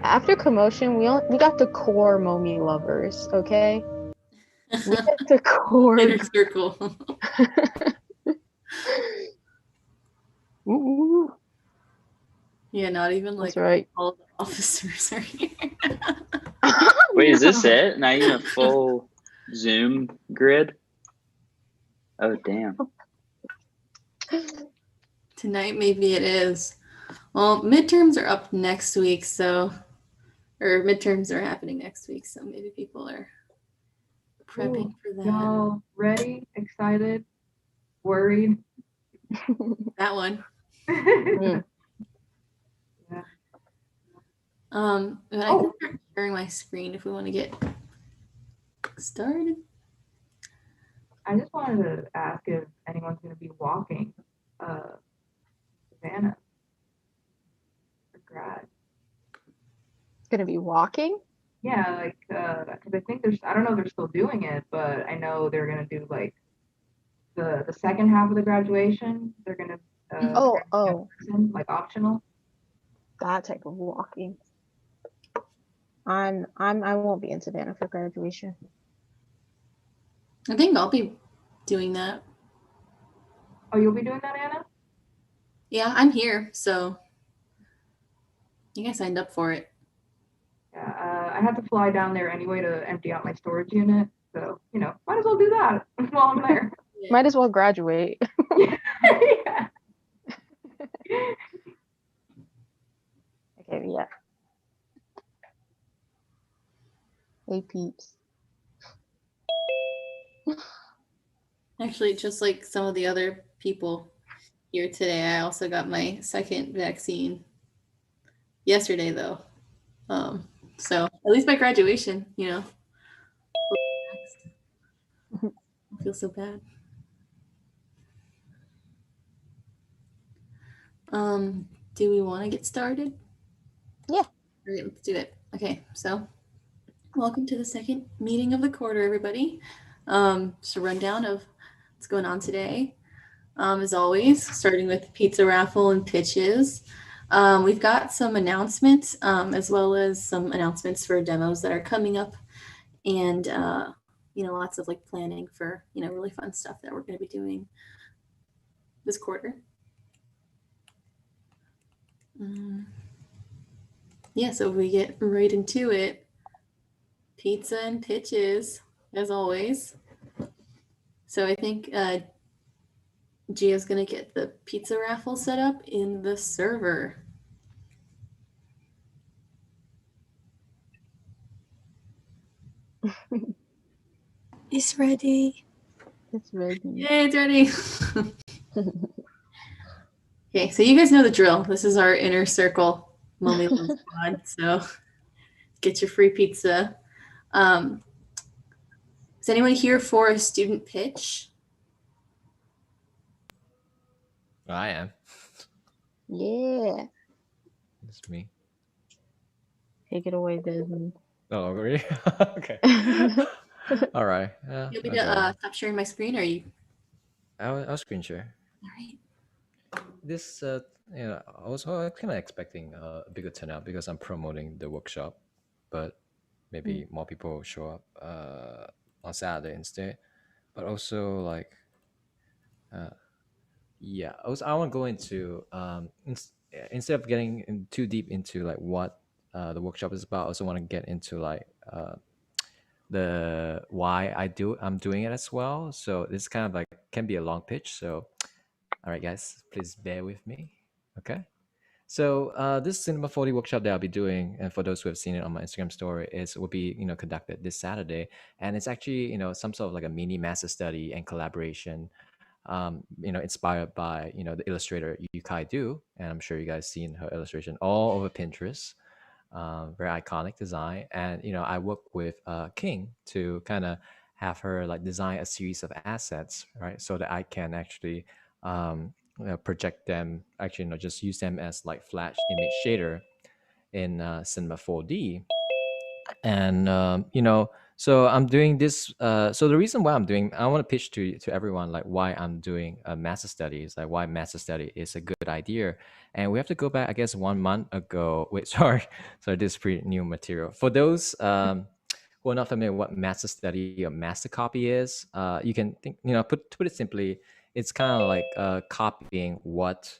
After commotion, we got the core Momi lovers, okay? We got the core. Inner circle. Ooh, Yeah, not even like that's right. all the officers are here. Wait, is this it? Not even a full Zoom grid? Oh, damn. Tonight, maybe it is. Well, midterms are up next week, or midterms are happening next week, so maybe people are prepping Ooh, for that. y'all ready? Excited? Worried? That one. Mm. Yeah. But I can start sharing my screen if we want to get started. I just wanted to ask if anyone's going to be walking Savannah for grad. Gonna be walking? Yeah, like, because I think I don't know if they're still doing it, but I know they're going to do like the second half of the graduation. They're going to, like optional. That type of walking. I won't be in Savannah for graduation. I think I'll be doing that. Oh, you'll be doing that, Anna? Yeah, I'm here, so I think I signed up for it. Yeah, I had to fly down there anyway to empty out my storage unit, so might as well do that while I'm there. Might as well graduate. Yeah. Okay, yeah. Hey, peeps. Actually, just like some of the other people here today, I also got my second vaccine yesterday, though. So at least by graduation, I don't feel so bad. Do we want to get started? Yeah. All right, let's do it. Okay, so welcome to the second meeting of the quarter, everybody. Just a rundown of what's going on today. As always, starting with pizza raffle and pitches. We've got some announcements, as well as some announcements for demos that are coming up, and lots of like planning for really fun stuff that we're going to be doing this quarter. So we get right into it. Pizza and pitches, as always. So I think Gia's going to get the pizza raffle set up in the server. It's ready. It's ready. Yay, it's ready. Okay, so you guys know the drill. This is our inner circle Mommy Love Squad. So get your free pizza. Is anyone here for a student pitch? I am. Yeah. It's me. Take it away, Desmond. Oh, really? Okay. All right. You want me to stop sharing my screen, or are you? I'll screen share. All right. This, I was kind of expecting a bigger turnout because I'm promoting the workshop, but maybe more people show up on Saturday instead. But also, like, I want to go into instead of getting too deep into like what the workshop is about. I also want to get into like the why I'm doing it as well. So this kind of like can be a long pitch. So, all right, guys, please bear with me. Okay. So this Cinema 40 workshop that I'll be doing, and for those who have seen it on my Instagram story, will be conducted this Saturday, and it's actually some sort of like a mini master study and collaboration, inspired by the illustrator Yukai Du, and I'm sure you guys seen her illustration all over Pinterest. Very iconic design, and I work with King to kind of have her like design a series of assets, right, so that I can actually project them, actually just use them as like flash image shader in Cinema 4D. And So I'm doing this. So the reason why I want to pitch to everyone like why I'm doing a master study is like why master study is a good idea. And we have to go back, I guess, 1 month ago. Wait, sorry, this is pretty new material. For those who are not familiar with what master study or master copy is, you can think, to put it simply, it's kind of like copying what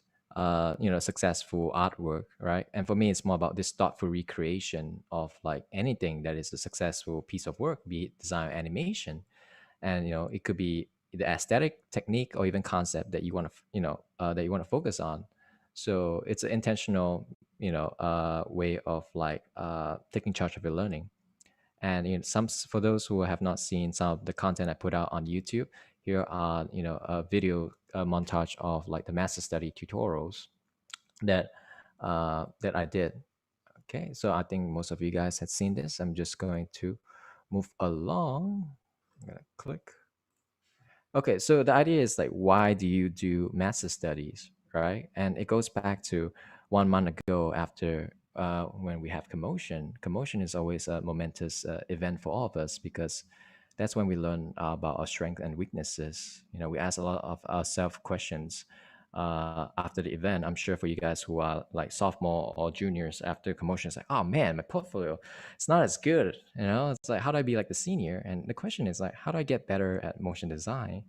successful artwork, right? And for me it's more about this thoughtful recreation of like anything that is a successful piece of work, be it design or animation. And it could be the aesthetic, technique, or even concept that you want to focus on. So it's an intentional way of like taking charge of your learning. And for those who have not seen some of the content I put out on YouTube, here are a video montage of like the master study tutorials that I did. Okay, so I think most of you guys had seen this. I'm just going to move along. I'm gonna click. Okay, so the idea is like, why do you do master studies, right? And it goes back to 1 month ago after when we have commotion. Commotion is always a momentous event for all of us because that's when we learn about our strengths and weaknesses. We ask a lot of ourselves questions after the event. I'm sure for you guys who are like sophomore or juniors after commotion, it's like, oh man, my portfolio, it's not as good. It's like, how do I be like the senior? And the question is like, how do I get better at motion design?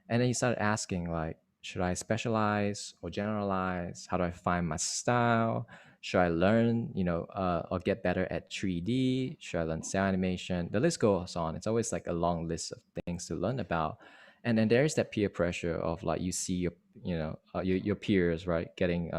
And then you started asking like, should I specialize or generalize? How do I find my style? Should I learn, or get better at 3D? Should I learn cell animation? The list goes on. It's always like a long list of things to learn about. And then there's that peer pressure of like, you see your peers, right, getting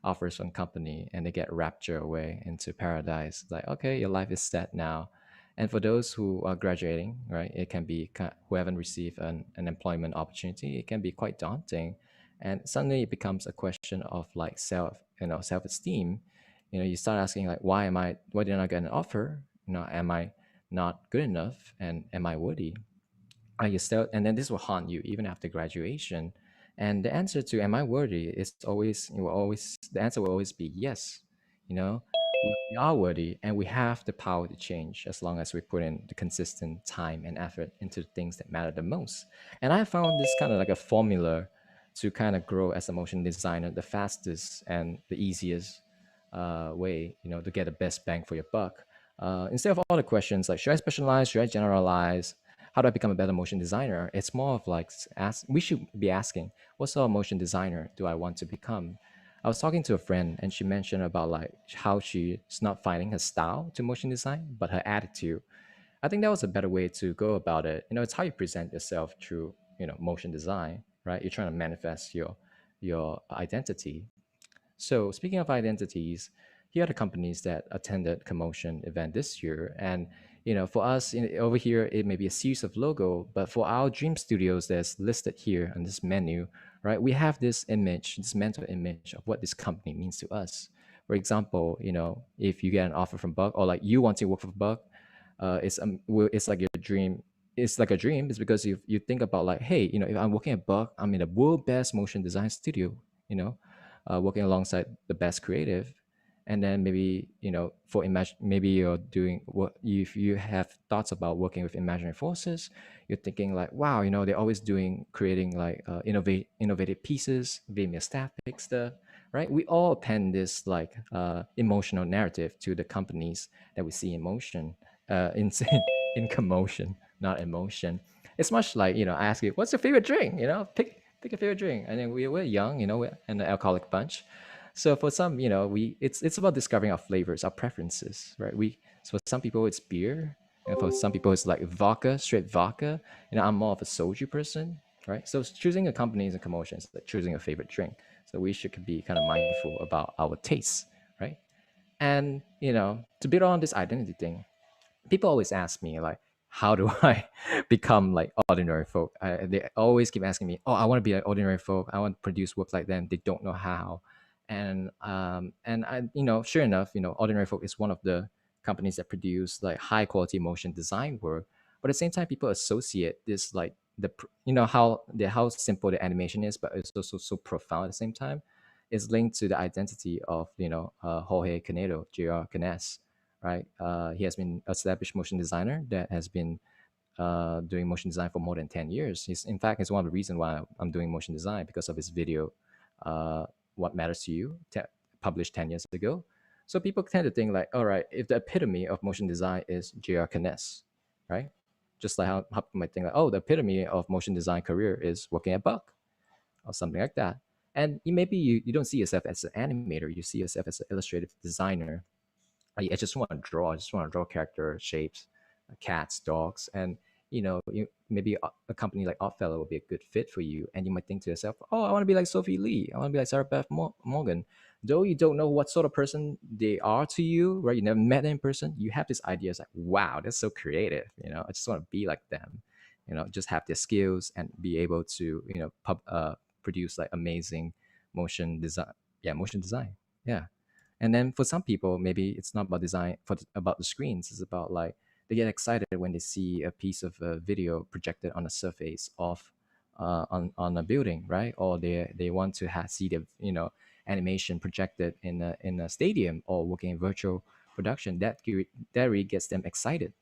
offers from company, and they get raptured away into paradise. Like, okay, your life is set now. And for those who are graduating, right, it can be who haven't received an employment opportunity, it can be quite daunting. And suddenly it becomes a question of like self-esteem. You start asking like, why didn't I get an offer? Am I not good enough? And am I worthy? Are you still, and then this will haunt you even after graduation. And the answer to am I worthy is the answer will always be yes. We are worthy, and we have the power to change as long as we put in the consistent time and effort into the things that matter the most. And I found this kind of like a formula to kind of grow as a motion designer, the fastest and the easiest way, to get the best bang for your buck. Instead of all the questions like, should I specialize, should I generalize, how do I become a better motion designer? It's more of like, we should be asking, what sort of motion designer do I want to become? I was talking to a friend, and she mentioned about like how she's not finding her style to motion design, but her attitude. I think that was a better way to go about it. It's how you present yourself through motion design, right? You're trying to manifest your identity. So speaking of identities, here are the companies that attended Commotion event this year. And for us over here, it may be a series of logo, but for our dream studios that's listed here on this menu, right, we have this image, this mental image of what this company means to us. For example, if you get an offer from Buck, or like you want to work for Buck, it's like your dream. It's like a dream. It's because you think about like, hey, if I'm working at Buck, I'm in the world best motion design studio. You know, working alongside the best creative. And then maybe for imagine, maybe you're doing what, if you have thoughts about working with imaginary forces, you're thinking like, wow, they're always creating like innovative pieces, very static stuff, right? We all append this like emotional narrative to the companies that we see in motion, in in commotion, not emotion. It's much like, I ask you, what's your favorite drink? Pick a favorite drink. And then we're young, we're an alcoholic bunch. So for some, it's about discovering our flavors, our preferences, right? So for some people it's beer, and for some people it's like vodka, straight vodka. I'm more of a soju person, right? So choosing a company is a commotion, it's like choosing a favorite drink. So we should be kind of mindful about our tastes, right? And to build on this identity thing, people always ask me like, how do I become like ordinary folk? They always keep asking me, oh, I want to be an ordinary folk, I want to produce work like them. They don't know how. And I, sure enough, ordinary folk is one of the companies that produce like high quality motion design work. But at the same time, people associate this like how simple the animation is, but it's also so profound at the same time, is linked to the identity of Jorge Canedo, Jr. Canes. right? He has been established motion designer that has been doing motion design for more than 10 years. In fact, it's one of the reasons why I'm doing motion design because of his video, What Matters to You, published 10 years ago. So people tend to think like, all right, if the epitome of motion design is J.R. Kness, right? Just like how people might think like, oh, the epitome of motion design career is working at Buck or something like that. And maybe you don't see yourself as an animator, you see yourself as an illustrative designer. I just want to draw. I just want to draw character shapes, cats, dogs, and maybe a company like Oddfellow will be a good fit for you. And you might think to yourself, "Oh, I want to be like Sophie Lee. I want to be like Sarah Beth Morgan." Though you don't know what sort of person they are to you, right? You never met them in person. You have this idea, it's like, "Wow, they're so creative." I just want to be like them. Just have their skills and be able to produce like amazing motion design. Yeah, motion design. Yeah. And then for some people, maybe it's not about design, about the screens. It's about like they get excited when they see a piece of video projected on a surface of on a building, right? Or they want to see the animation projected in a stadium or working in virtual production. That really gets them excited.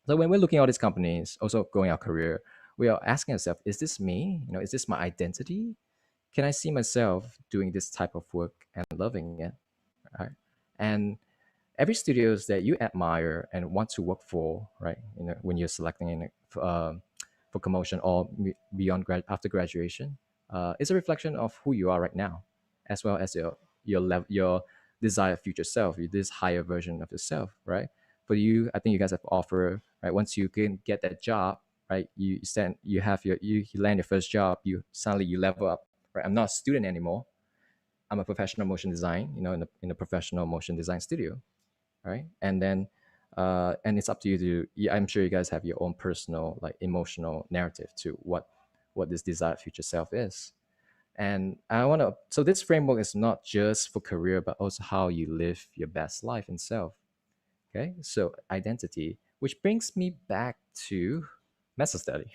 So when we're looking at all these companies, also going our career, we are asking ourselves: Is this me? Is this my identity? Can I see myself doing this type of work and loving it? Right? And every studios that you admire and want to work for, right? When you're selecting for promotion or beyond after graduation, is a reflection of who you are right now, as well as your desired future self, this higher version of yourself, right? For you, I think you guys have offer, right? Once you can get that job, right? You land your first job, you level up, right? I'm not a student anymore. I'm a professional motion design, in a professional motion design studio, right? And then, and it's up to you to. Yeah, I'm sure you guys have your own personal, like emotional narrative to what this desired future self is. And I want to. So this framework is not just for career, but also how you live your best life and self. Okay, so identity, which brings me back to meta study.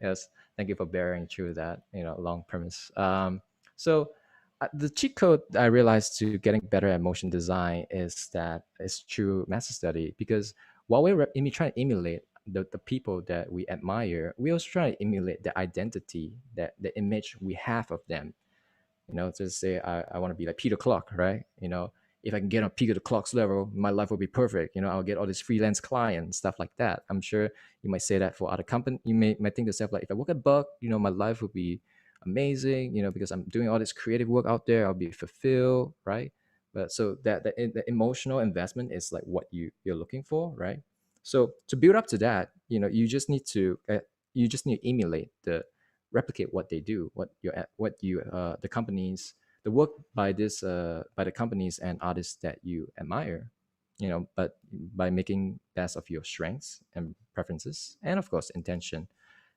Yes, thank you for bearing through that, long premise. The cheat code I realized to getting better at motion design is that it's through meta study, because while we're trying to emulate the people that we admire, we also try to emulate the identity, that the image we have of them. Just say I want to be like Peter Clark, right? If I can get on Peter Clark's level, my life will be perfect. I'll get all these freelance clients, stuff like that. I'm sure you might say that for other companies. You might think to yourself like, if I work at Buck, my life will be amazing. Because I'm doing all this creative work out there, I'll be fulfilled, right? But so that the emotional investment is like what you're looking for, right? So to build up to that, you just need to emulate replicate what they do, the companies, the work by the companies and artists that you admire, but by making best of your strengths and preferences, and of course intention.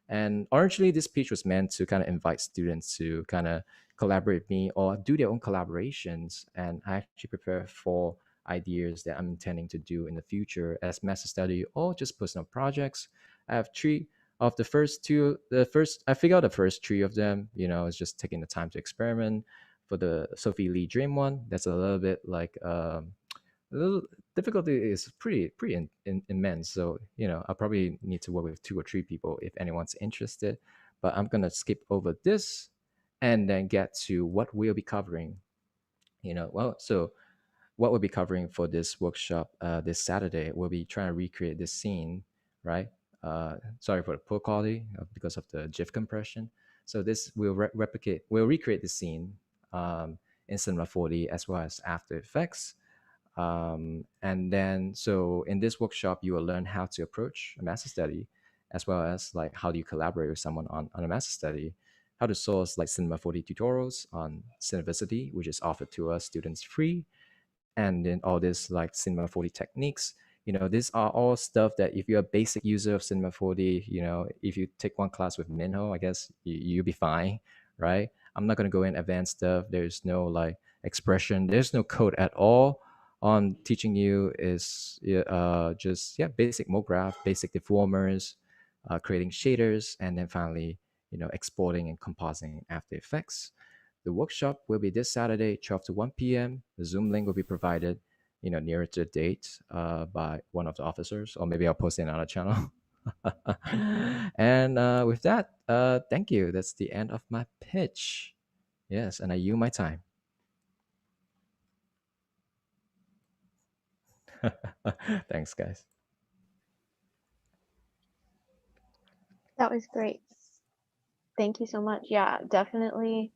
And originally, this pitch was meant to kind of invite students to kind of collaborate with me or do their own collaborations. And I actually prepare for ideas that I'm intending to do in the future as master study or just personal projects. I have three of the first two. I figured out the first three of them. It's just taking the time to experiment. For the Sophie Lee Dream one, that's a little bit like the difficulty is pretty immense. So I probably need to work with 2 or 3 people if anyone's interested. But I'm gonna skip over this and then get to what we'll be covering. So what we'll be covering for this workshop this Saturday, we'll be trying to recreate this scene, right? Sorry for the poor quality because of the GIF compression. So this will we'll recreate the scene in Cinema 4D as well as After Effects. And then, so in this workshop, you will learn how to approach a master study, as well as like how do you collaborate with someone on a master study, how to source like Cinema 4D tutorials on Cineversity, which is offered to us students free, and then all this like Cinema 4D techniques. These are all stuff that if you're a basic user of Cinema 4D, if you take one class with Minho, I guess you'll be fine, right? I'm not going to go in advanced stuff. There's no like expression. There's no code at all. On teaching you is just basic MoGraph, basic deformers, creating shaders, and then finally exporting and compositing After Effects. The workshop will be this Saturday, 12 to 1 p.m. The Zoom link will be provided. nearer to the date by one of the officers, or maybe I'll post it on our channel. And with that, thank you. That's the end of my pitch. Yes, and I yield my time. Thanks, guys. That was great. Thank you so much. Yeah, definitely.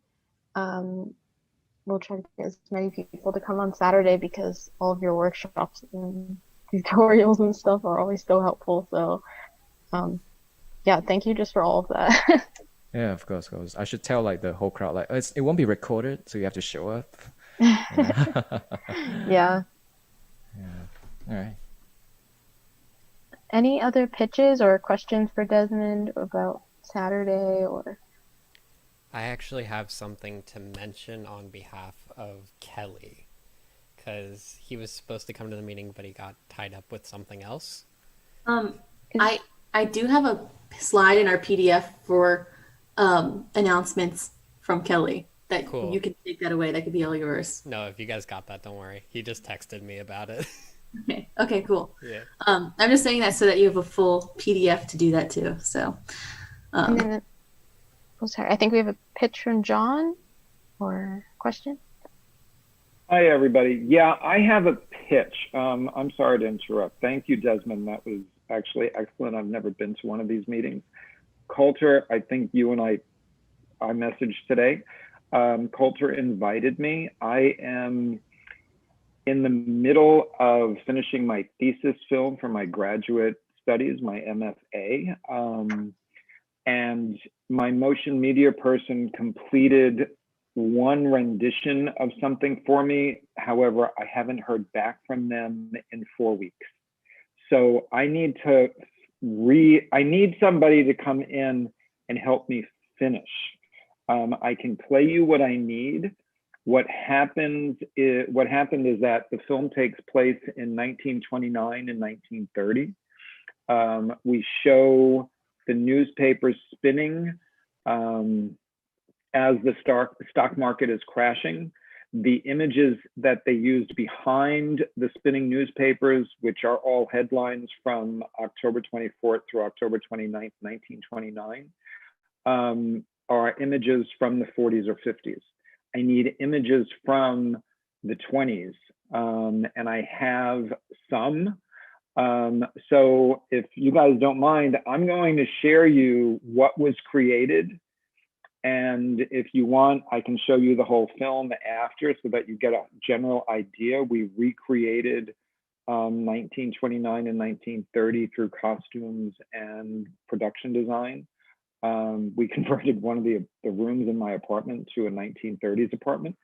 We'll try to get as many people to come on Saturday because all of your workshops and tutorials and stuff are always so helpful. So, yeah, thank you just for all of that. Yeah, of course, of course. I should tell like the whole crowd like it won't be recorded, so you have to show up. Yeah. Yeah. Yeah. All right. Any other pitches or questions for Desmond about Saturday or? I actually have something to mention on behalf of Kelly, because he was supposed to come to the meeting, but he got tied up with something else. I do have a slide in our PDF for announcements from Kelly that Cool. you can take that away. That could be all yours. No, if you guys got that, don't worry. He just texted me about it. Okay, cool. Yeah. I'm just saying that so that you have a full PDF to do that too. So, And then, sorry, I think we have a pitch from John or question. Hi, everybody. Yeah, I have a pitch. I'm sorry to interrupt. Thank you, Desmond. That was actually excellent. I've never been to one of these meetings. Coulter, I think you and I messaged today. Coulter invited me. I am in the middle of finishing my thesis film for my graduate studies, my MFA. And my motion media person completed one rendition of something for me. However, I haven't heard back from them in 4 weeks. So I need somebody to come in and help me finish. I can play you what I need. What happened is that the film takes place in 1929 and 1930. We show the newspapers spinning as the stock market is crashing. The images that they used behind the spinning newspapers, which are all headlines from October 24th through October 29th, 1929, are images from the 40s or 50s. I need images from the 20s, and I have some. So if you guys don't mind, I'm going to share you what was created. And if you want, I can show you the whole film after so that you get a general idea. We recreated 1929 and 1930 through costumes and production design. We converted one of the rooms in my apartment to a 1930s apartment.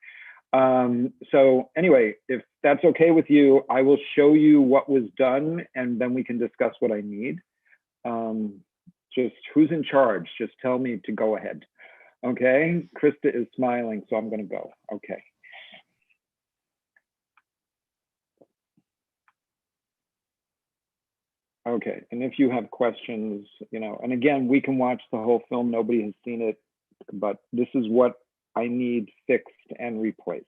So anyway, if that's okay with you, I will show you what was done and then we can discuss what I need. Just who's in charge? Just tell me to go ahead. Okay, Krista is smiling, so I'm gonna go. Okay. Okay, and if you have questions, and again, we can watch the whole film. Nobody has seen it, but this is what I need fixed and replaced.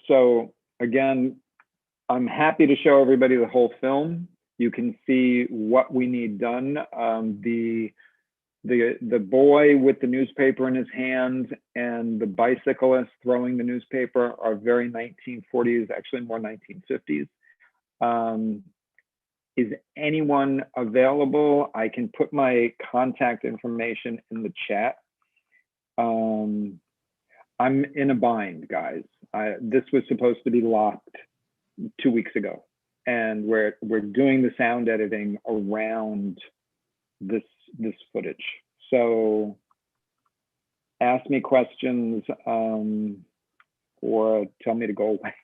So again, I'm happy to show everybody the whole film. You can see what we need done. The boy with the newspaper in his hand and the bicyclist throwing the newspaper are very 1940s, actually more 1950s. Is anyone available? I can put my contact information in the chat. I'm in a bind, guys. This was supposed to be locked 2 weeks ago, and we're doing the sound editing around this footage. So ask me questions or tell me to go away.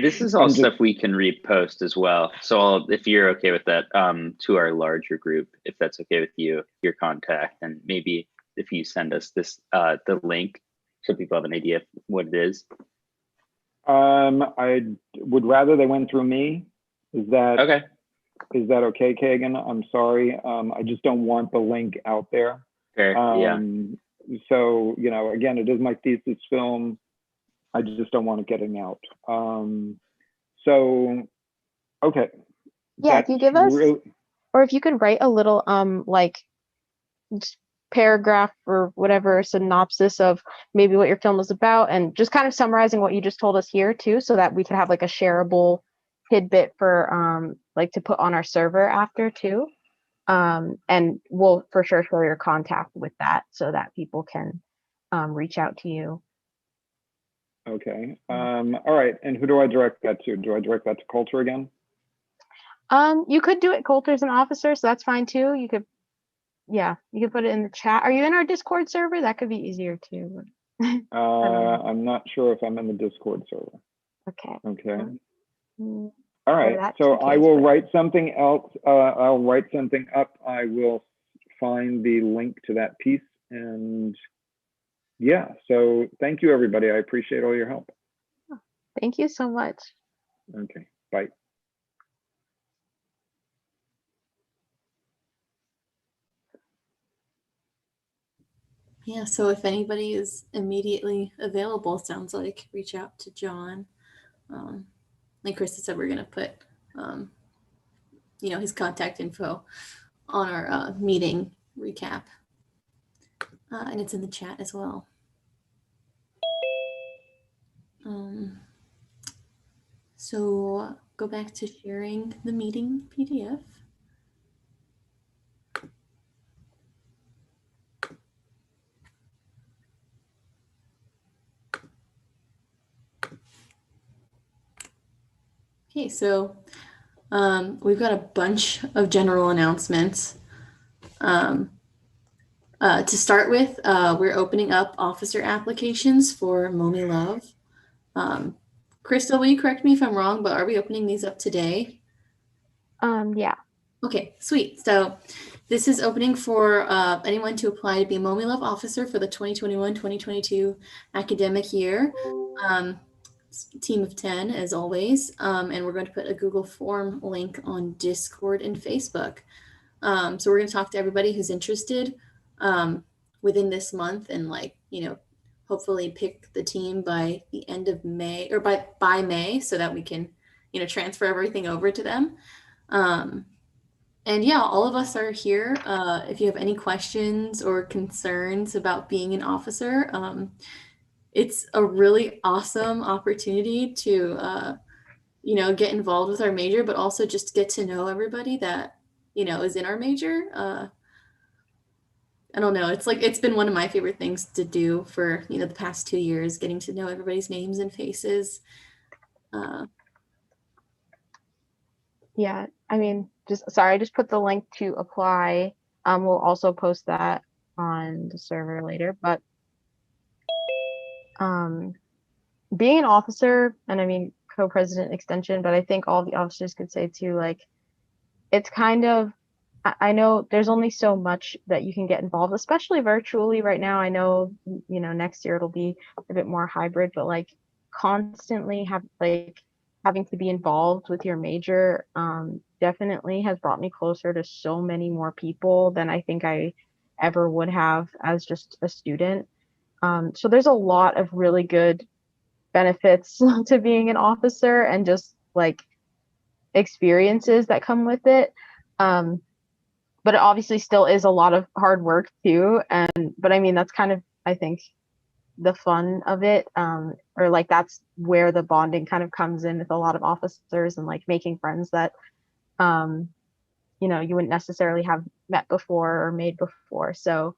This is all I'm just- stuff we can repost as well. So if you're okay with that, to our larger group, if that's okay with you, your contact, and maybe if you send us this, the link, so people have an idea of what it is. I would rather they went through me. Is that Okay? okay, Kagan? I'm sorry. I just don't want the link out there. Fair. Yeah. So, you know, again, it is my thesis film. I just don't want it getting out. So, okay. Yeah, if you give us, or if you could write a little like just paragraph or whatever synopsis of maybe what your film is about, and just kind of summarizing what you just told us here too, so that we could have like a shareable tidbit for like to put on our server after too. And we'll for sure share your contact with that so that people can reach out to you. Okay. All right. And who do I direct that to? Do I direct that to Coulter again? You could do it Coulter's an officer, so that's fine too. You could, yeah, you could put it in the chat. Are you in our Discord server? That could be easier too. I'm not sure if I'm in the Discord server. Okay. Okay. Mm, All right. that's So the I case, will but- write something else. I'll write something up. I will find the link to that piece. And yeah, so thank you, everybody. I appreciate all your help. Thank you so much. Okay. Bye. Yeah, so if anybody is immediately available, sounds like, reach out to John. Like Krista said, we're going to put, you know, his contact info on our meeting recap. And it's in the chat as well. So go back to sharing the meeting PDF. Okay, so we've got a bunch of general announcements. To start with, we're opening up officer applications for Momi Love. Crystal, will you correct me if I'm wrong, but are we opening these up today? Yeah. Okay, sweet. So this is opening for anyone to apply to be a Momi Love officer for the 2021-2022 academic year. Team of 10 as always. And we're going to put a Google form link on Discord and Facebook. So we're going to talk to everybody who's interested within this month and, like, you know, hopefully pick the team by the end of May, or by May, so that we can, you know, transfer everything over to them. And yeah, all of us are here. If you have any questions or concerns about being an officer, it's a really awesome opportunity to, you know, get involved with our major, but also just get to know everybody that, you know, is in our major. I don't know. It's like, it's been one of my favorite things to do for, you know, the past 2 years, getting to know everybody's names and faces. Yeah. I mean, I just put the link to apply. We'll also post that on the server later, but being an officer, and I mean co-president extension, but I think all the officers could say too, like, it's kind of, I know there's only so much that you can get involved, especially virtually right now. I know, you know, next year it'll be a bit more hybrid, but like constantly having to be involved with your major definitely has brought me closer to so many more people than I think I ever would have as just a student. So there's a lot of really good benefits to being an officer and just like experiences that come with it. But it obviously still is a lot of hard work too. But I mean, that's kind of, I think, the fun of it. Or like that's where the bonding kind of comes in with a lot of officers, and like making friends that, you know, you wouldn't necessarily have met before or made before. So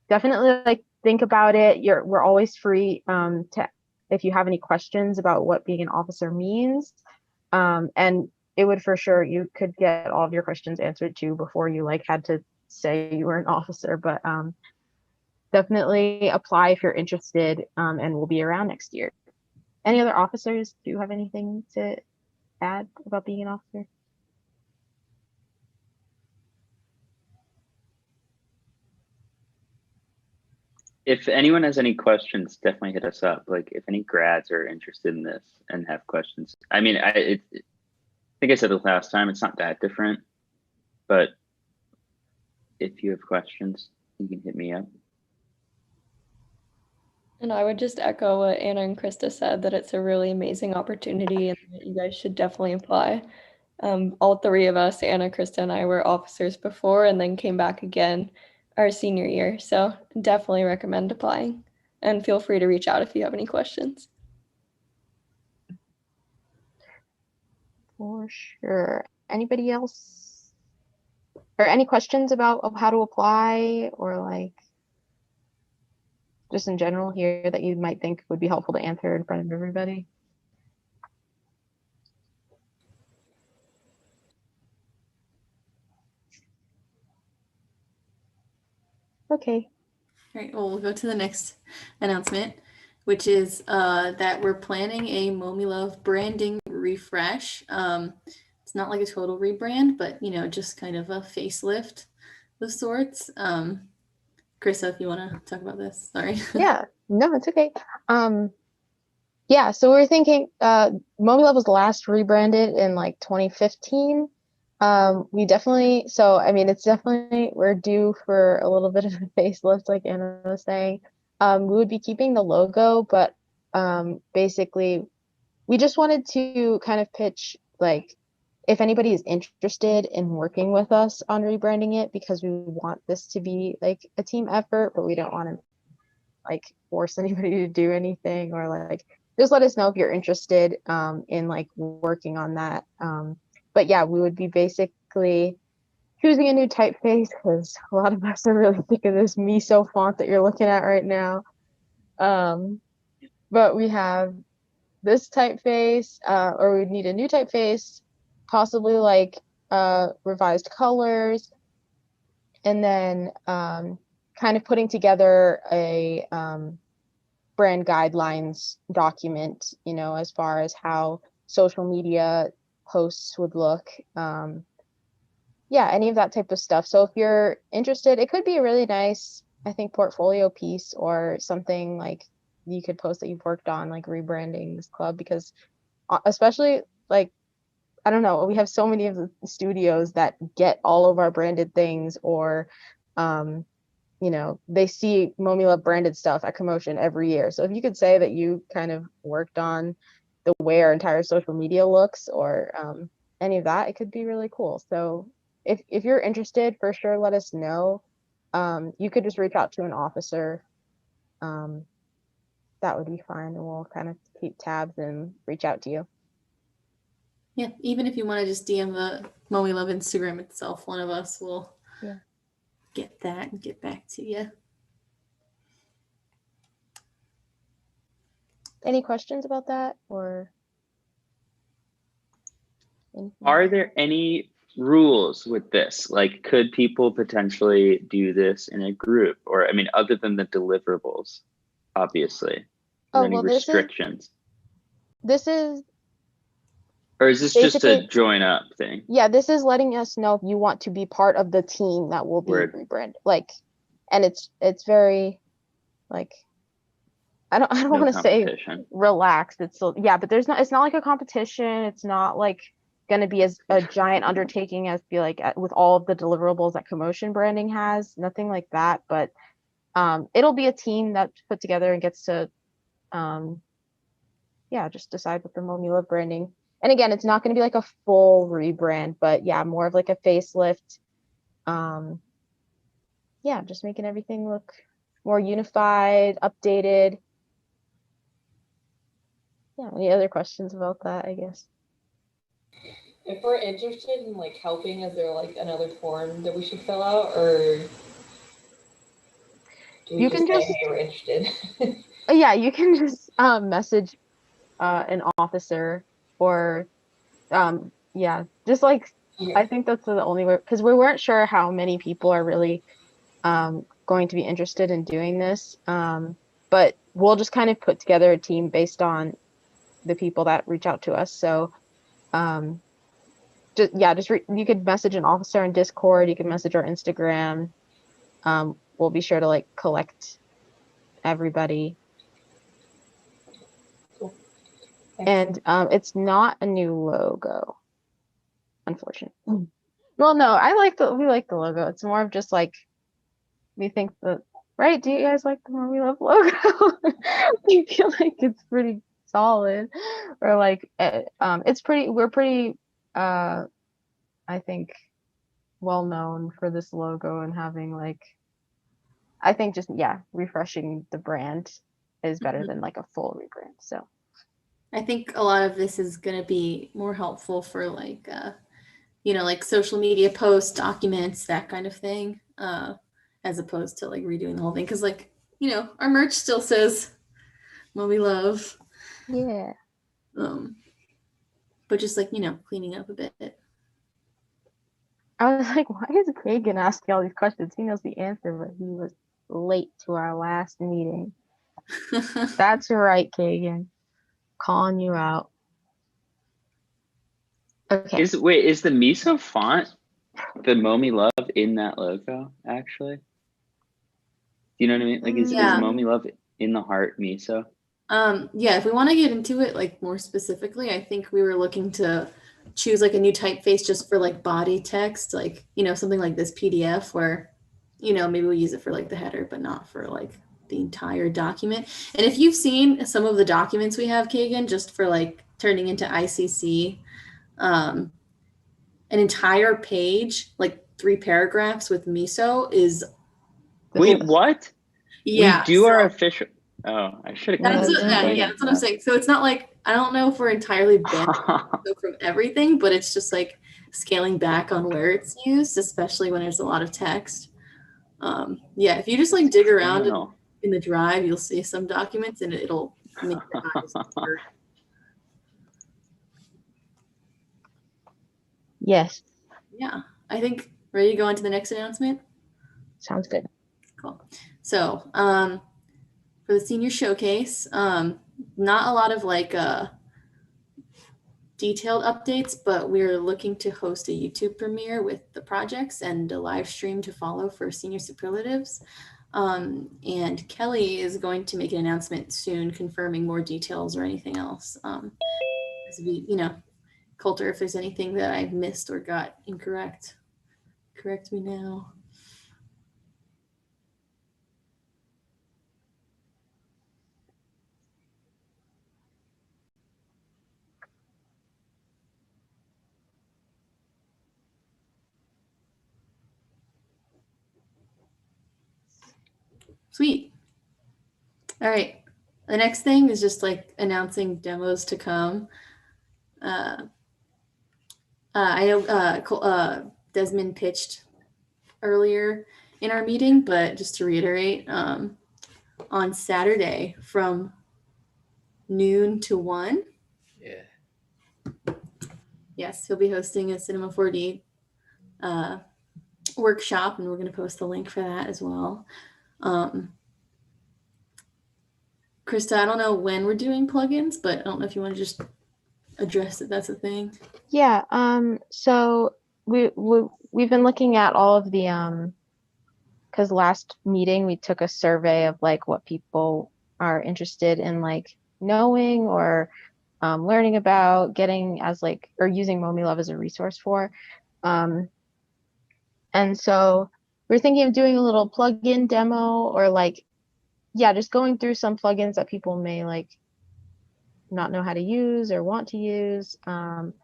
definitely like think about it. We're always free to, if you have any questions about what being an officer means. And it would for sure, you could get all of your questions answered too before you like had to say you were an officer, but definitely apply if you're interested, and we'll be around next year. Any other officers? Do you have anything to add about being an officer? If anyone has any questions, definitely hit us up. Like if any grads are interested in this and have questions. I mean, I think I said it last time, it's not that different, but if you have questions, you can hit me up. And I would just echo what Anna and Krista said, that it's a really amazing opportunity and that you guys should definitely apply. All three of us, Anna, Krista, and I, were officers before and then came back again our senior year. So definitely recommend applying. And feel free to reach out if you have any questions. For sure. Anybody else? Or any questions about how to apply, or like just in general here that you might think would be helpful to answer in front of everybody? Okay. All right, well, we'll go to the next announcement, which is that we're planning a Momi Love branding refresh. It's not like a total rebrand, but just kind of a facelift of sorts. Krista, if you want to talk about this, sorry. Yeah, no, it's okay. Yeah, so we were thinking Momi Love was last rebranded in like 2015. We definitely, so I mean, it's definitely, we're due for a little bit of a facelift, like Anna was saying. We would be keeping the logo, but basically we just wanted to kind of pitch, like, if anybody is interested in working with us on rebranding it, because we want this to be like a team effort, but we don't want to like force anybody to do anything, or like just let us know if you're interested in like working on that. But yeah, we would be basically choosing a new typeface, because a lot of us are really sick of this miso font that you're looking at right now. But we have this typeface, or we'd need a new typeface, possibly like revised colors, and then kind of putting together a brand guidelines document, as far as how social media posts would look. Yeah, any of that type of stuff. So if you're interested, it could be a really nice, I think, portfolio piece, or something like you could post that you've worked on, like rebranding this club, because especially like, I don't know, we have so many of the studios that get all of our branded things, or they see Momi Love branded stuff at Commotion every year. So if you could say that you kind of worked on the way our entire social media looks, or any of that, it could be really cool. So if you're interested, for sure, let us know. You could just reach out to an officer. That would be fine, and we'll kind of keep tabs and reach out to you. Yeah, even if you want to just DM the Momi Love Instagram itself, one of us will get that and get back to you. Any questions about that, or anything? Are there any rules with this? Like, could people potentially do this in a group? Or, I mean, other than the deliverables, obviously. Are there any restrictions? This is Or is this just a join up thing? Yeah, this is letting us know if you want to be part of the team that will be rebranded. Like, and it's very, like, I don't want to say relaxed. It's still, yeah, but it's not like a competition. It's not like going to be as a giant undertaking as be like with all of the deliverables that Commotion branding has. Nothing like that, but it'll be a team that's put together and gets to just decide what the Momi Love branding. And again, it's not going to be like a full rebrand, but yeah, more of like a facelift. Just making everything look more unified, updated. Yeah, any other questions about that, I guess? If we're interested in like helping, is there like another form that we should fill out, or do we just say, hey, we're interested? Yeah, you can just message an officer, or just like, I think that's the only way, because we weren't sure how many people are really going to be interested in doing this, but we'll just kind of put together a team based on the people that reach out to us. So you could message an officer in Discord, you can message our Instagram. We'll be sure to like collect everybody. Cool. And it's not a new logo, unfortunately. Well, no, we like the logo. It's more of just like we think right? Do you guys like the More We Love logo? We feel like it's pretty solid, or like we're pretty I think well known for this logo and having like I think just refreshing the brand is better than like a full rebrand. So I think a lot of this is going to be more helpful for like like social media posts, documents, that kind of thing, as opposed to like redoing the whole thing, because like our merch still says what we love. Yeah. But just like cleaning up a bit. I was like, why is Kagan asking all these questions? He knows the answer, but he was late to our last meeting. That's right, Kagan. Calling you out. Okay. Is the miso font the Momi Love in that logo, actually? Do you know what I mean? Like, is Momi Love in the heart miso? If we want to get into it like more specifically, I think we were looking to choose like a new typeface just for like body text, like something like this PDF where maybe we'll use it for like the header but not for like the entire document. And if you've seen some of the documents we have, Kagan, just for like turning into ICC, an entire page, like 3 paragraphs with miso is wait, what? Yeah, we do our official. Oh, I should have. That's what I'm saying. So it's not like, I don't know if we're entirely banned from everything, but it's just like scaling back on where it's used, especially when there's a lot of text. If you just like dig around in the drive, you'll see some documents and it'll make your eyes hurt. Yes. Yeah, I think ready to go on to the next announcement? Sounds good. Cool. So, for the senior showcase, not a lot of like detailed updates, but we're looking to host a YouTube premiere with the projects and a live stream to follow for senior superlatives. And Kelly is going to make an announcement soon confirming more details or anything else. Coulter, if there's anything that I've missed or got incorrect, correct me now. Sweet. All right. The next thing is just like announcing demos to come. I know Desmond pitched earlier in our meeting, but just to reiterate, on Saturday from noon to 1. Yeah. Yes, he'll be hosting a Cinema 4D workshop, and we're going to post the link for that as well. Krista, I don't know when we're doing plugins, but I don't know if you want to just address that that's a thing. Yeah. So we've been looking at all of the because last meeting we took a survey of like what people are interested in like knowing or learning about, getting as like or using Momi Love as a resource for. And so we're thinking of doing a little plugin demo or like just going through some plugins that people may like not know how to use or want to use. And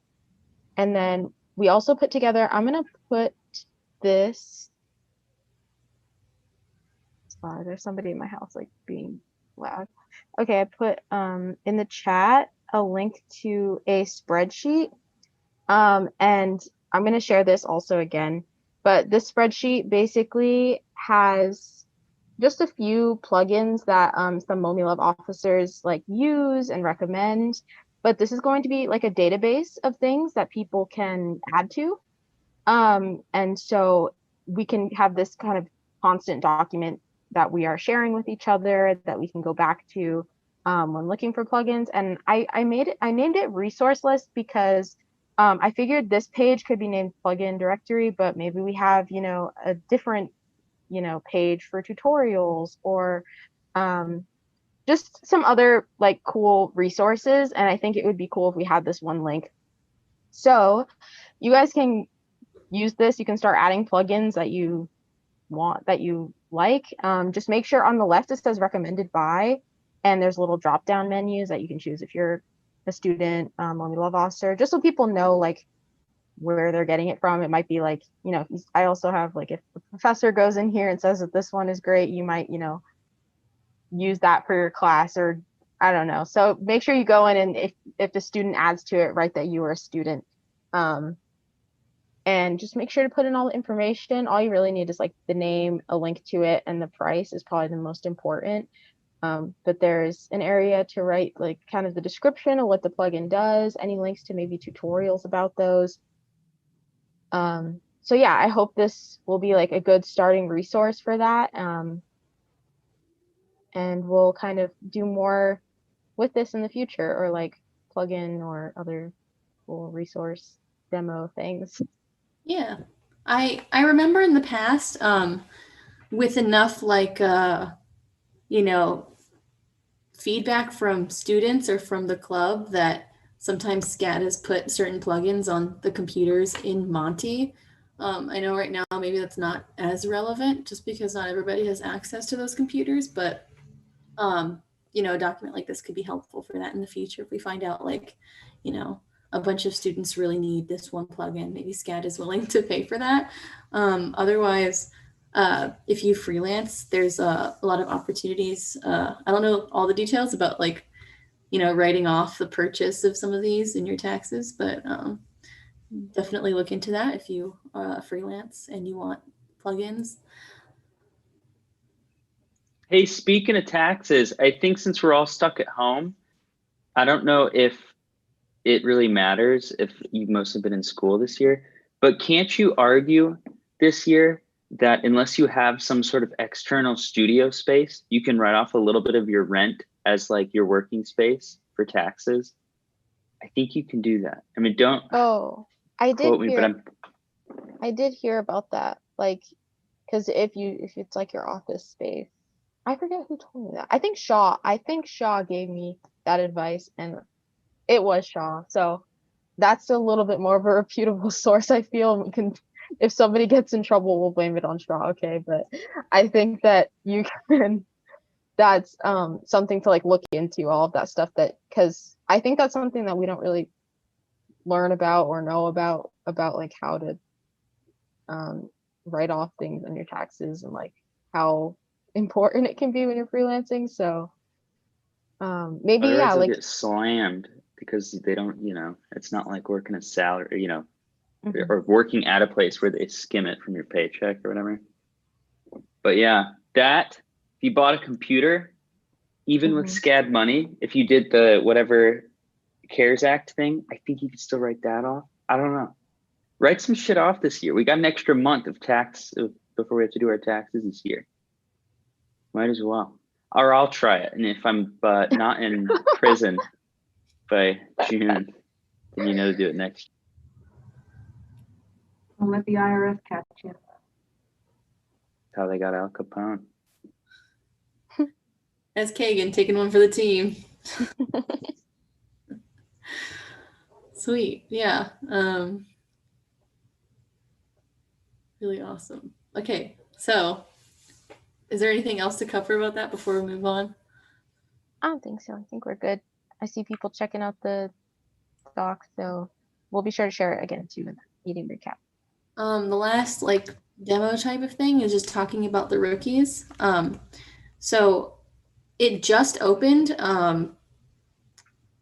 then we also put together, I'm going to put this. Sorry, there's somebody in my house like being loud. Okay, I put in the chat a link to a spreadsheet. And I'm going to share this also again. But this spreadsheet basically has just a few plugins that some Momi Love officers like use and recommend. But this is going to be like a database of things that people can add to. And so we can have this kind of constant document that we are sharing with each other that we can go back to when looking for plugins. And I named it resource list because I figured this page could be named plugin directory, but maybe we have, you know, a different, you know, page for tutorials or just some other like cool resources. And I think it would be cool if we had this one link. So you guys can use this. You can start adding plugins that you want, that you like. Just make sure on the left it says recommended by, and there's little drop down menus that you can choose if you're a student on the Love Officer, just so people know like where they're getting it from. It might be like, you know, I also have like, if the professor goes in here and says that this one is great, you might, you know, use that for your class, or I don't know. So make sure you go in, and if the student adds to it, write that you are a student. And just make sure to put in all the information. All you really need is like the name, a link to it, and the price is probably the most important. But there's an area to write like kind of the description of what the plugin does, any links to maybe tutorials about those. So yeah, I hope this will be like a good starting resource for that. And we'll kind of do more with this in the future, or like plugin or other cool resource demo things. Yeah. I remember in the past, with enough like you know, feedback from students or from the club, that sometimes SCAD has put certain plugins on the computers in Monty. I know right now maybe that's not as relevant just because not everybody has access to those computers, but you know, a document like this could be helpful for that in the future. If we find out like, you know, a bunch of students really need this one plugin, maybe SCAD is willing to pay for that. Otherwise, if you freelance, there's a lot of opportunities. I don't know all the details about like, you know, writing off the purchase of some of these in your taxes, but definitely look into that if you freelance and you want plugins. Hey, speaking of taxes, I think since we're all stuck at home, I don't know if it really matters if you've mostly been in school this year, but can't you argue this year that unless you have some sort of external studio space, you can write off a little bit of your rent as like your working space for taxes? I think you can do that. I mean, don't I quote me, but I did hear about that. Like, because if it's like your office space, I forget who told me that. I think Shaw gave me that advice, and it was Shaw. So that's a little bit more of a reputable source, I feel. We can, if somebody gets in trouble, we'll blame it on Shaw, okay? But I think that you can, that's something to like look into, all of that stuff, that, because I think that's something that we don't really learn about or know about like how to write off things on your taxes, and like how important it can be when you're freelancing. So maybe otherwise they'll like get slammed because they don't, you know, it's not like working a salary, you know, or working at a place where they skim it from your paycheck or whatever. But yeah, that, if you bought a computer, even with SCAD money, if you did the whatever CARES Act thing, I think you could still write that off. I don't know. Write some shit off this year. We got an extra month of tax before we have to do our taxes this year. Might as well. Or I'll try it. And if I'm not in prison by June, then you know to do it next year. Don't let the IRS catch you. That's how they got Al Capone. That's Kagan taking one for the team. Sweet. Yeah. Really awesome. Okay. So is there anything else to cover about that before we move on? I don't think so. I think we're good. I see people checking out the doc, so we'll be sure to share it again too in the meeting recap. The last like demo type of thing is just talking about the rookies. So it just opened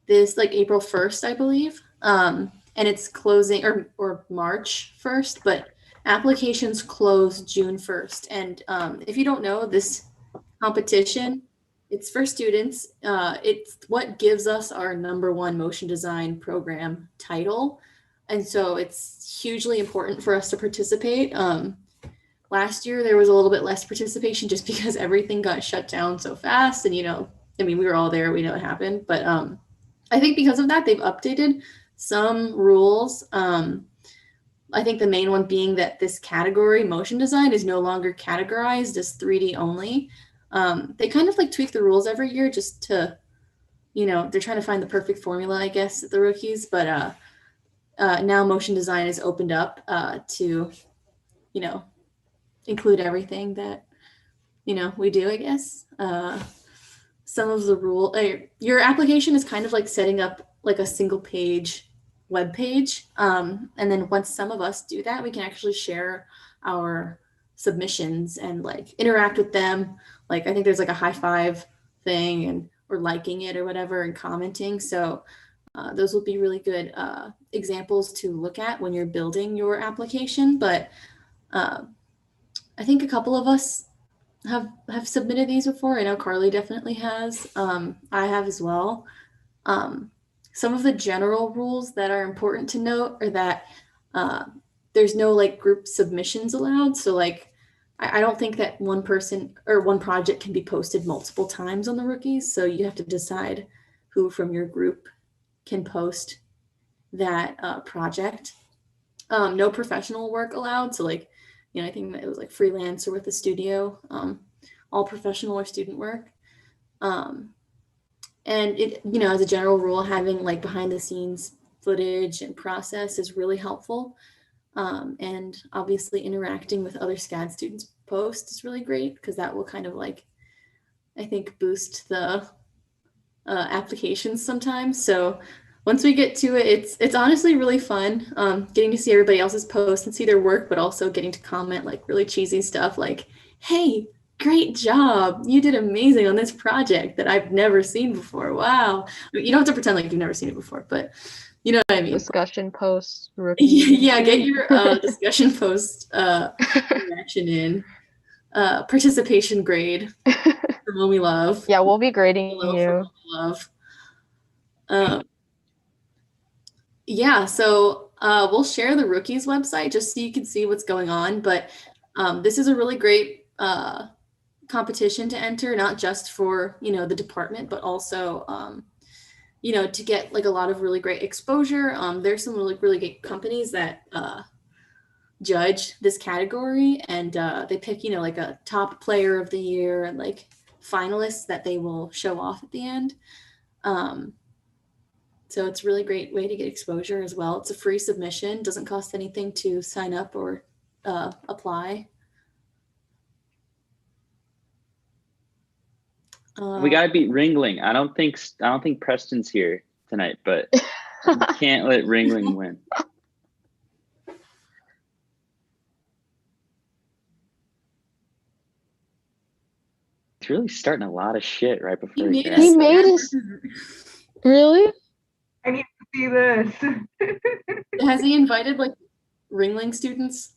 this like April 1st, I believe. And it's closing or March 1st, but applications close June 1st. And if you don't know, this competition, it's for students. It's what gives us our #1 motion design program title. And so it's hugely important for us to participate. Last year, there was a little bit less participation just because everything got shut down so fast. And, you know, I mean, we were all there, we know what happened, but I think because of that, they've updated some rules. I think the main one being that this category, motion design, is no longer categorized as 3D only. They kind of like tweak the rules every year just to, they're trying to find the perfect formula, I guess, at the rookies. But now motion design is opened up to, include everything that, we do, I guess. Some of the your application is kind of like setting up like a single page web page. And then once some of us do that, we can actually share our submissions and like interact with them. Like I think there's like a high five thing and or liking it or whatever and commenting. So those will be really good examples to look at when you're building your application. But I think a couple of us have submitted these before. I know Carly definitely has. I have as well. Some of the general rules that are important to note are that there's no like group submissions allowed. So like I don't think that one person or one project can be posted multiple times on the rookies. So you have to decide who from your group can post that project. No professional work allowed. So like, I think that it was like freelance or with a studio, all professional or student work. And it, as a general rule, having like behind the scenes footage and process is really helpful. And obviously interacting with other SCAD students post is really great because that will kind of like, I think, boost the applications sometimes. So once we get to it, it's honestly really fun getting to see everybody else's posts and see their work, but also getting to comment like really cheesy stuff like, hey, great job. You did amazing on this project that I've never seen before. Wow. You don't have to pretend like you've never seen it before, but you know what I mean? Discussion posts, rookie. Yeah, get your discussion post reaction in. Participation grade from What We Love. Yeah, we'll be grading you. Love. Yeah, so we'll share the rookies website just so you can see what's going on. But this is a really great competition to enter, not just for the department, but also to get like a lot of really great exposure. There's some really great companies that judge this category, and they pick like a top player of the year and like finalists that they will show off at the end. So it's a really great way to get exposure as well. It's a free submission, doesn't cost anything to sign up or apply. We gotta beat Ringling. I don't think Preston's here tonight, but we can't let Ringling win. He's really starting a lot of shit right before he He made us. Really? I need to see this. Has he invited like Ringling students?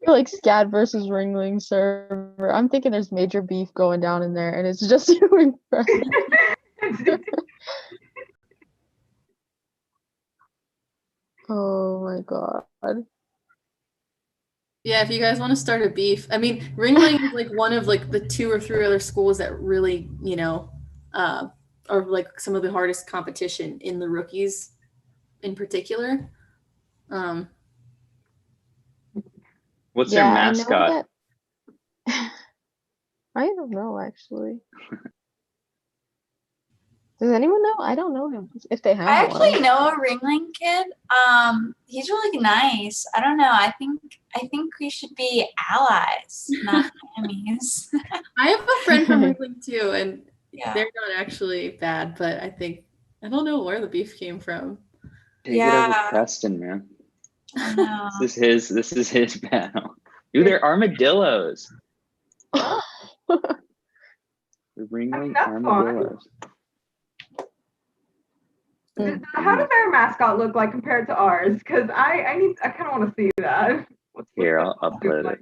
Like SCAD versus Ringling server. I'm thinking there's major beef going down in there, and it's just you and Preston. Oh my god. Yeah, if you guys want to start a beef. I mean, Ringling is like one of like the 2 or 3 other schools that really, are like some of the hardest competition in the rookies in particular. What's their mascot? I don't know actually. Does anyone know? I don't know him. If they have I actually one. know a Ringling kid. He's really nice. I don't know. I think we should be allies, not enemies. I have a friend from Ringling too, and Yeah. they're not actually bad, but I don't know where the beef came from. Take it over Preston, man. I know. This is his battle. Dude, they're armadillos. The Ringling armadillos. How does their mascot look like compared to ours? Because I kind of want to see that. Here, I'll upload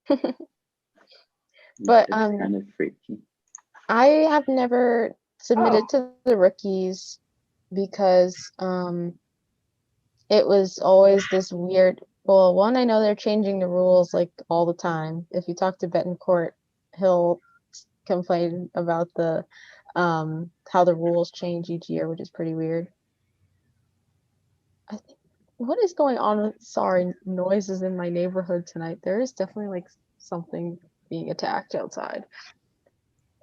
it. But It's kind of freaky. I have never submitted to the rookies because it was always this weird. Well, one, I know they're changing the rules like all the time. If you talk to Betancourt, he'll complain about the how the rules change each year, which is pretty weird. I think what is going on with noises in my neighborhood tonight? There is definitely like something being attacked outside.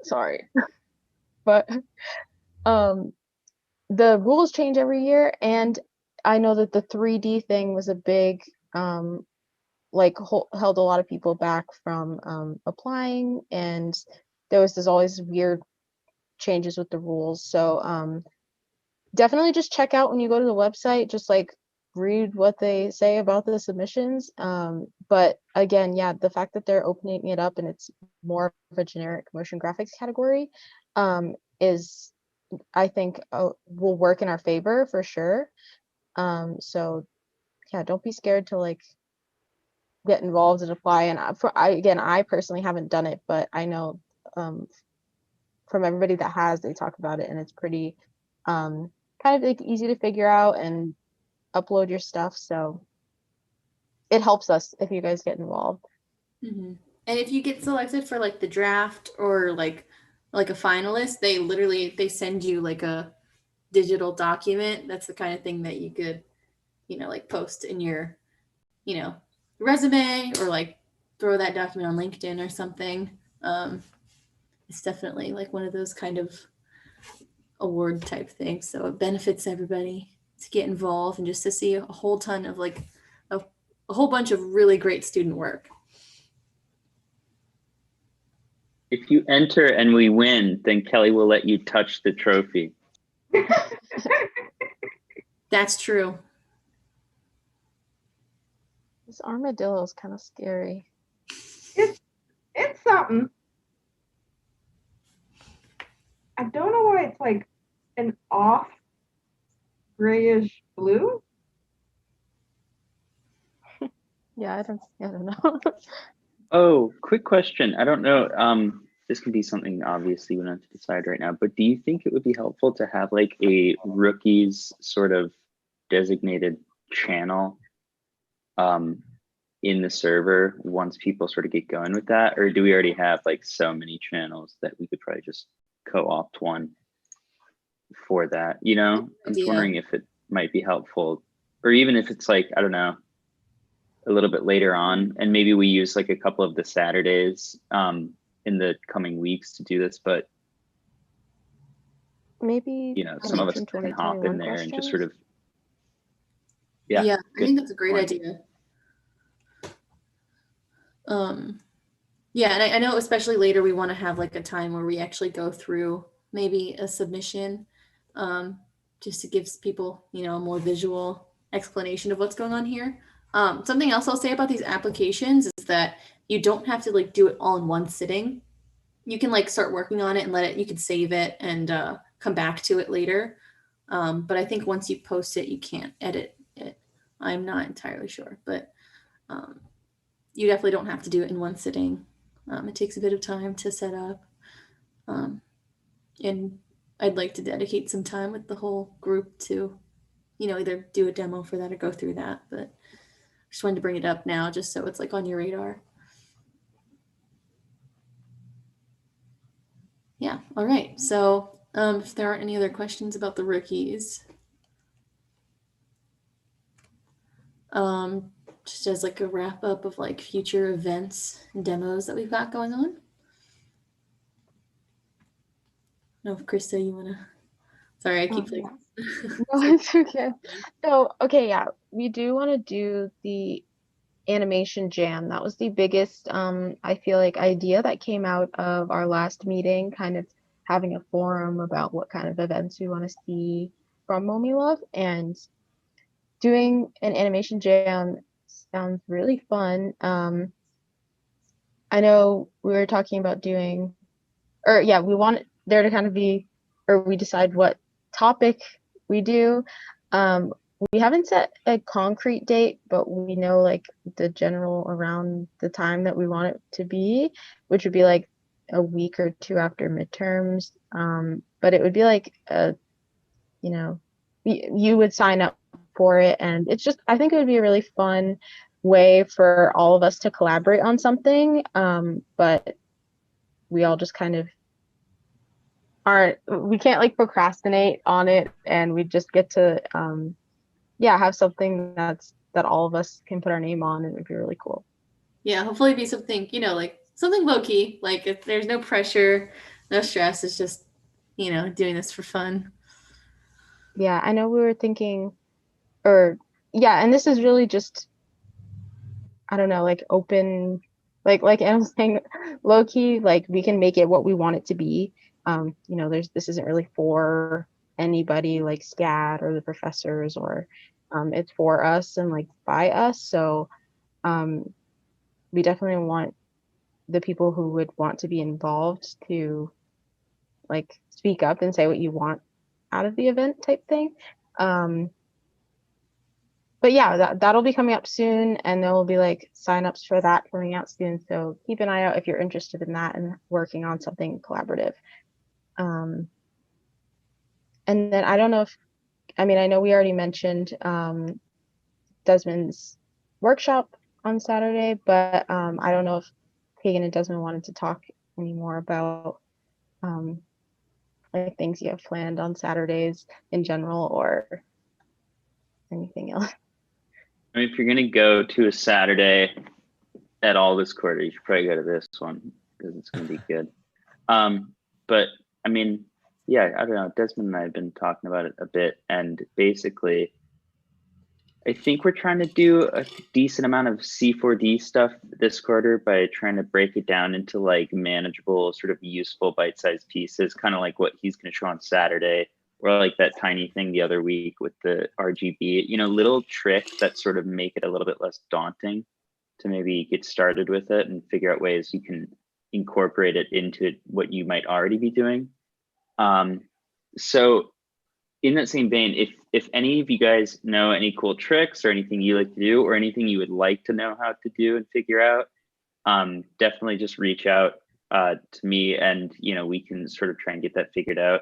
Sorry. But the rules change every year, and I know that the 3D thing was a big like held a lot of people back from applying, and there was always weird changes with the rules. So definitely just check out when you go to the website, just like read what they say about the submissions. But again, yeah, the fact that they're opening it up and it's more of a generic motion graphics category is, I think, will work in our favor for sure. So yeah, don't be scared to like get involved and apply. And I personally haven't done it, but I know from everybody that has, they talk about it, and it's pretty kind of like easy to figure out and upload your stuff. So it helps us if you guys get involved. Mm-hmm. And if you get selected for like the draft or like a finalist, they send you like a digital document. That's the kind of thing that you could, like post in your, resume, or like throw that document on LinkedIn or something. It's definitely like one of those kind of award type things. So it benefits everybody to get involved and just to see a whole ton of like a whole bunch of really great student work. If you enter and we win, then Kelly will let you touch the trophy. That's true. This armadillo is kind of scary. It's something. I don't know why it's like an off grayish blue. Yeah, I don't know. Oh, quick question. I don't know. This can be something obviously we don't have to decide right now, but do you think it would be helpful to have like a rookies sort of designated channel in the server once people sort of get going with that? Or do we already have like so many channels that we could probably just co-opt one for that? I'm just wondering if it might be helpful, or even if it's like, I don't know, a little bit later on, and maybe we use like a couple of the Saturdays in the coming weeks to do this, but maybe some of us can hop in there and just sort of I think that's a great idea. And I know especially later we want to have like a time where we actually go through maybe a submission, just to give people a more visual explanation of what's going on here. Something else I'll say about these applications is that you don't have to like do it all in one sitting. You can like start working on it and you can save it and come back to it later. But I think once you post it, you can't edit it. I'm not entirely sure, but you definitely don't have to do it in one sitting. It takes a bit of time to set up. And I'd like to dedicate some time with the whole group to, either do a demo for that or go through that. But I just wanted to bring it up now just so it's like on your radar. Yeah. All right. So if there aren't any other questions about the rookies, just as like a wrap up of like future events and demos that we've got going on. No, Krista, you wanna? Sorry, I keep like. No, it's okay. So, okay, yeah, we do want to do the animation jam. That was the biggest, I feel like, idea that came out of our last meeting, kind of having a forum about what kind of events we want to see from Momi Love, and doing an animation jam sounds really fun. I know we were talking about doing, or yeah, we want there to kind of be, or we decide what topic we do. We haven't set a concrete date, but we know like the general around the time that we want it to be, which would be like a week or two after midterms. But it would be like you would sign up for it. And it's just, I think it would be a really fun way for all of us to collaborate on something. But we all just kind of we can't like procrastinate on it, and we just get to have something that all of us can put our name on, and it'd be really cool. Yeah, hopefully be something, like something low key. Like if there's no pressure, no stress, it's just, doing this for fun. Yeah, I know we were thinking, and this is really just, I don't know, like open, like Anna was saying, low key, like we can make it what we want it to be. This isn't really for anybody like SCAD or the professors, or it's for us and like by us. So we definitely want the people who would want to be involved to like speak up and say what you want out of the event type thing. But yeah, that'll be coming up soon, and there will be like signups for that coming out soon. So keep an eye out if you're interested in that and working on something collaborative. And then I don't know I know we already mentioned Desmond's workshop on Saturday, but I don't know if Kagan and Desmond wanted to talk anymore about like things you have planned on Saturdays in general or anything else. I mean, if you're going to go to a Saturday at all this quarter, you should probably go to this one because it's going to be good. But I mean, yeah, I don't know. Desmond and I have been talking about it a bit, and basically, I think we're trying to do a decent amount of C4D stuff this quarter by trying to break it down into like manageable, sort of useful bite-sized pieces, kind of like what he's going to show on Saturday, or like that tiny thing the other week with the RGB, little tricks that sort of make it a little bit less daunting to maybe get started with it and figure out ways you can incorporate it into what you might already be doing. So in that same vein, if any of you guys know any cool tricks or anything you like to do or anything you would like to know how to do and figure out, definitely just reach out to me, and we can sort of try and get that figured out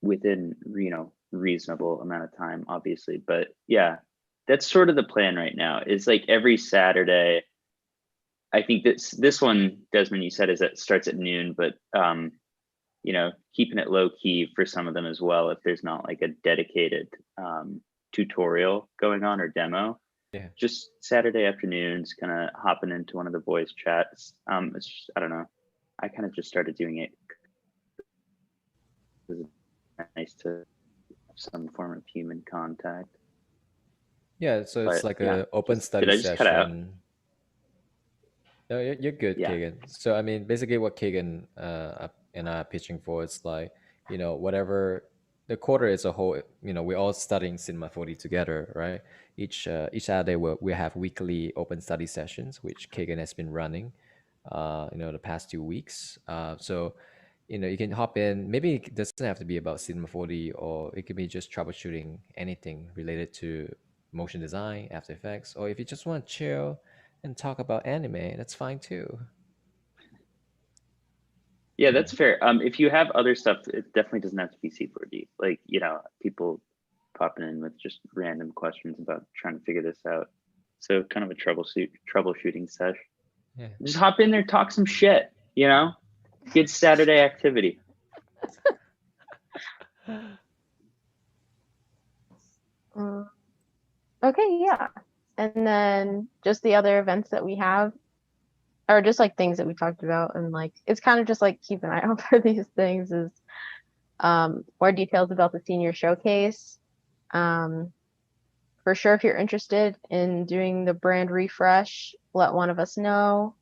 within reasonable amount of time, obviously. But yeah, that's sort of the plan right now. Is like every Saturday. I think this one, Desmond, you said, is that starts at noon, but keeping it low key for some of them as well. If there's not like a dedicated tutorial going on or demo, just Saturday afternoons, kind of hopping into one of the voice chats. It's just, I don't know. I kind of just started doing it. It's nice to have some form of human contact. Yeah, so it's like an open study did I just cut out? session. No, you're good, Yeah. Kagan. So I mean, basically, what Kagan and I are pitching for is like, whatever the quarter as a whole. We're all studying Cinema 4D together, right? Each Saturday we have weekly open study sessions, which Kagan has been running, the past 2 weeks. So you can hop in. Maybe it doesn't have to be about Cinema 4D, or it could be just troubleshooting anything related to motion design, After Effects, or if you just want to chill and talk about anime, that's fine too. Yeah, that's fair. If you have other stuff, it definitely doesn't have to be C4D. Like, people popping in with just random questions about trying to figure this out. So kind of a troubleshooting sesh. Yeah. Just hop in there, talk some shit, Good Saturday activity. Okay, yeah. And then just the other events that we have are just like things that we talked about, and like it's kind of just like keep an eye out for these things is more details about the senior showcase. For sure, if you're interested in doing the brand refresh, let one of us know.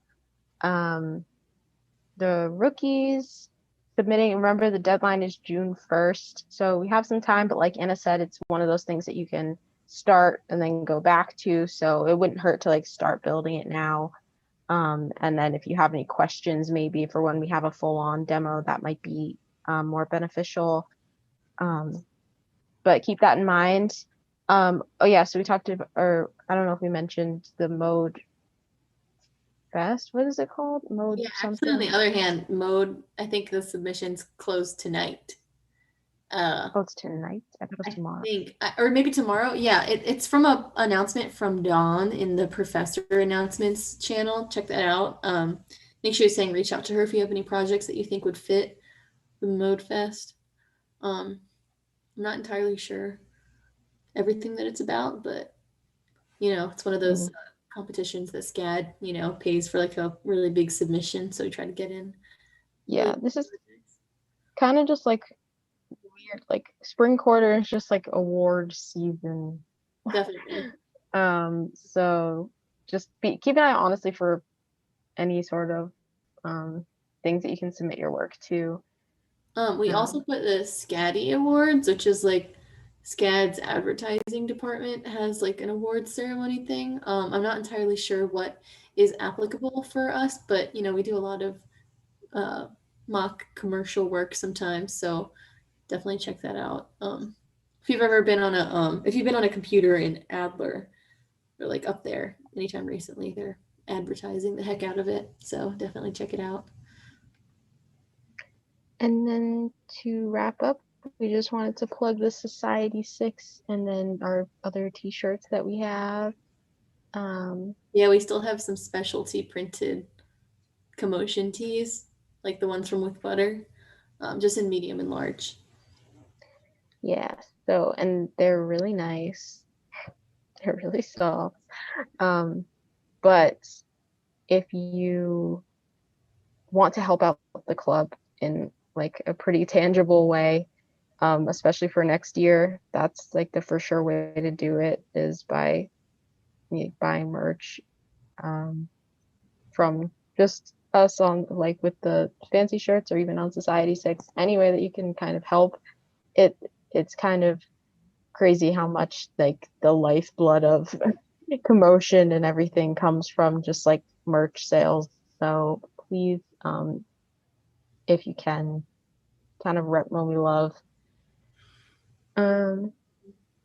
The rookies submitting, remember the deadline is June 1st, so we have some time, but like Anna said, it's one of those things that you can start and then go back to, so it wouldn't hurt to like start building it now. And then if you have any questions, maybe for when we have a full-on demo, that might be more beneficial. But keep that in mind. Oh yeah, so we talked about, or I don't know if we mentioned the Mode Fest. What is it called? Mode Yeah, something? actually, on the other hand, Mode, I think the submissions close tonight. Oh, it's tonight. I thought it was tomorrow. Or maybe tomorrow. Yeah, it's from a announcement from Dawn in the professor announcements channel. Check that out. Make sure you're saying reach out to her if you have any projects that you think would fit the Mode Fest. I'm not entirely sure everything that it's about, but it's one of those competitions that SCAD, pays for like a really big submission, so we try to get in. Yeah, this is kind of just like weird, like spring quarter is just like award season. Definitely. So just keep an eye, honestly, for any sort of things that you can submit your work to. We also put the SCADI Awards, which is like SCAD's advertising department has like an awards ceremony thing. I'm not entirely sure what is applicable for us, but we do a lot of mock commercial work sometimes, so definitely check that out. If you've ever been on a computer in Adler, or like up there anytime recently, they're advertising the heck out of it, so definitely check it out. And then to wrap up, we just wanted to plug the Society 6 and then our other t-shirts that we have. Yeah, we still have some specialty printed commotion tees, like the ones from With Butter, just in medium and large. Yeah, so, and they're really nice. They're really soft. But if you want to help out the club in like a pretty tangible way, especially for next year, that's like the for sure way to do it, is by buying merch from just us on like with the fancy shirts, or even on Society 6. Any way that you can kind of help it. It's kind of crazy how much like the lifeblood of commotion and everything comes from just like merch sales. So please, if you can, kind of rep what we love.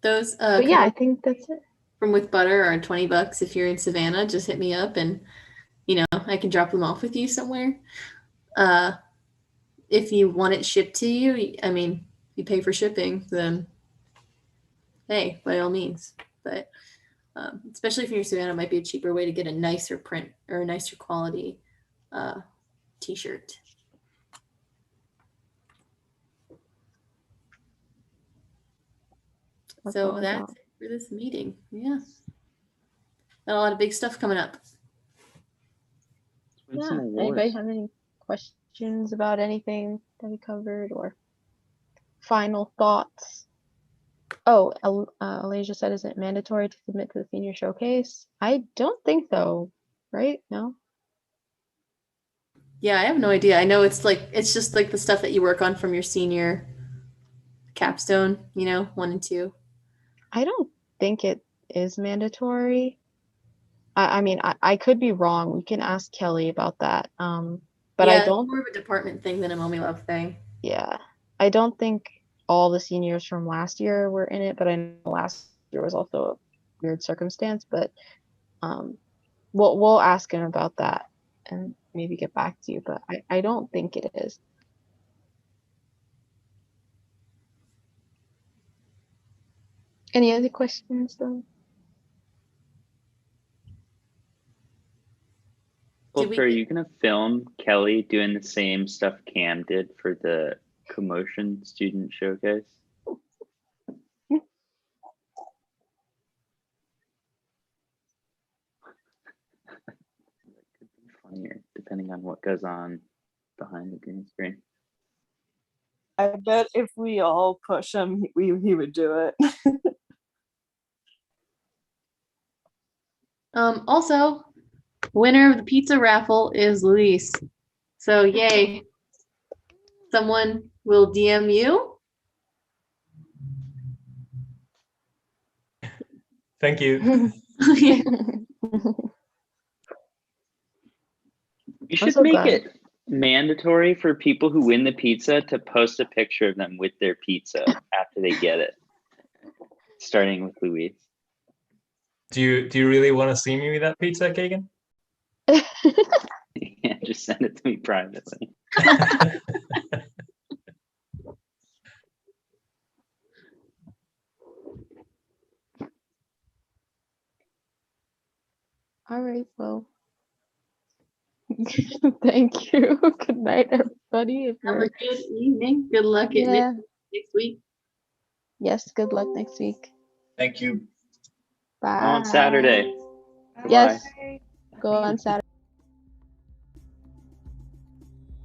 Those but yeah, I think that's it. From With Butter are $20 if you're in Savannah. Just hit me up and I can drop them off with you somewhere. If you want it shipped to you, I mean, you pay for shipping, then hey, by all means. But especially if you're in Savannah, it might be a cheaper way to get a nicer print or a nicer quality t-shirt. So that's it for this meeting. Yeah. Got a lot of big stuff coming up. Yeah. Anybody have any questions about anything that we covered, or final thoughts? Oh, Alasia said, is it mandatory to submit to the senior showcase? I don't think so, right? No? Yeah, I have no idea. I know it's just like the stuff that you work on from your senior capstone, 1 and 2. I don't think it is mandatory. I mean, I could be wrong. We can ask Kelly about that. But I don't. It's more of a department thing than a Mommy Love thing. Yeah, I don't think all the seniors from last year were in it, but I know last year was also a weird circumstance. But we'll ask him about that and maybe get back to you. But I don't think it is. Any other questions though? Well, are you gonna film Kelly doing the same stuff Cam did for the commotion student showcase? That could be funnier, depending on what goes on behind the green screen. I bet if we all push him, he would do it. Also, winner of the pizza raffle is Luis. So yay. Someone will DM you. Thank you. You should make it mandatory for people who win the pizza to post a picture of them with their pizza after they get it. Starting with Luis. Do you really want to see me with that pizza, Kagan? Yeah, just send it to me privately. All right, well. Thank you. Good night, everybody. Have a good evening. Good luck at next week. Yes, good luck next week. Thank you. Bye. On Saturday. Yes, Bye. go on Saturday.